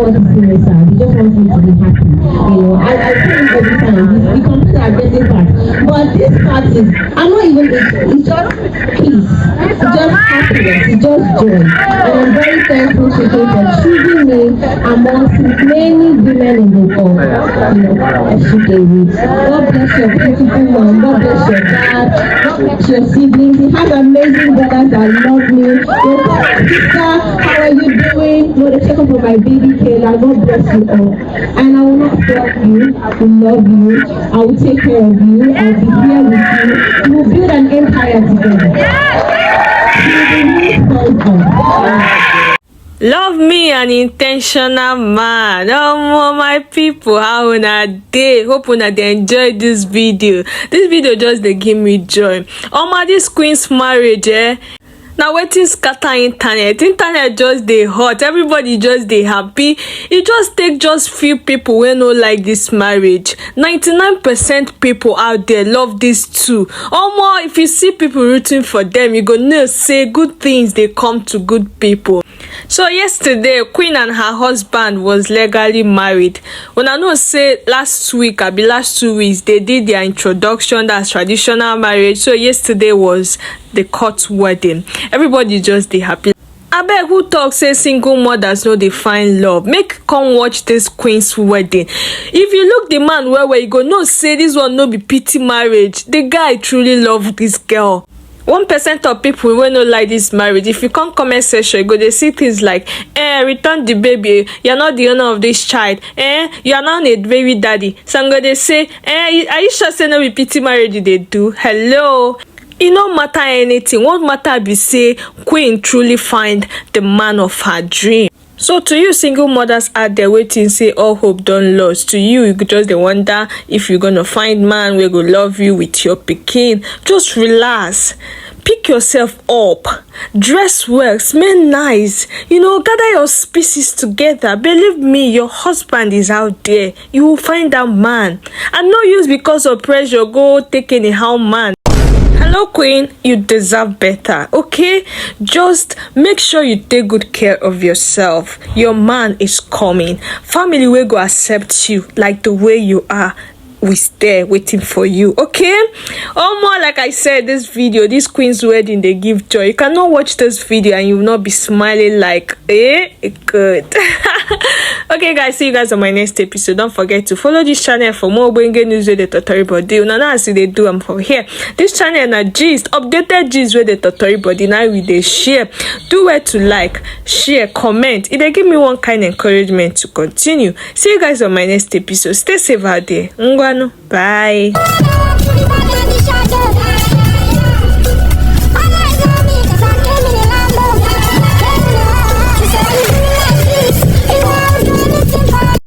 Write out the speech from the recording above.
want to see me sad. He just wants me to be happy. You know, I tell him every time. He completely aggressive part. But this part is, I'm not even. It's just peace. It's just happiness. It's just joy. And I'm very thankful to him for choosing me amongst many women in the world. You know, God bless your beautiful one. God bless your dad. God bless your siblings. He has amazing brothers that love me. Your sister, how are you doing? No, they check up on my baby Kayla. God bless you all. And I will not fail you. I will love you. I will take care of you. I will be here with you. We will build an empire together. Love me an intentional man. My people, how una dey? Hope una dey enjoy this video. This video just dey give me joy. This queen's marriage, now wetin scatter internet just dey hot, everybody just dey happy. It just take just few people wey no like this marriage. 99% people out there love this too. If you see people rooting for them, you go know say good things dey come to good people. So yesterday, Queen and her husband was legally married. When I know say last 2 weeks, they did their introduction, that's traditional marriage. So yesterday was the court wedding. Everybody just dey happy. Abeg, who talk say single mothers no dey find love? Make come watch this queen's wedding. If you look the man well, you go know say this one no be pity marriage. The guy truly love this girl. 1% of people will not like this marriage. If you come comment section, you go they see things like, return the baby, you're not the owner of this child, you're not a baby daddy. So I'm gonna say, are you sure say no be pity marriage they do? Hello. It no matter anything. What matter be say Queen truly find the man of her dream. So to you single mothers out there waiting, say all hope done lost. To you, you could just wonder if you're gonna find man we go love you with your pikin. Just relax. Pick yourself up. Dress well. Smell nice. You know, gather your species together. Believe me, your husband is out there. You will find that man. And no use because of pressure go take anyhow man. Hello Queen, you deserve better, okay? Just make sure you take good care of yourself. Your man is coming. Family will go accept you like the way you are. We there waiting for you, okay? Like I said, this video, this queen's wedding, they give joy. You cannot watch this video and you will not be smiling like, good. Okay guys, see you guys on my next episode. Don't forget to follow this channel for more OMg news with the tutorial body. Now see they do, I'm from here. This channel na gist, updated gist with the tutorial body. Now we they share. Do where to like, share, comment. It they give me one kind encouragement to continue. See you guys on my next episode. Stay safe out there. Bye.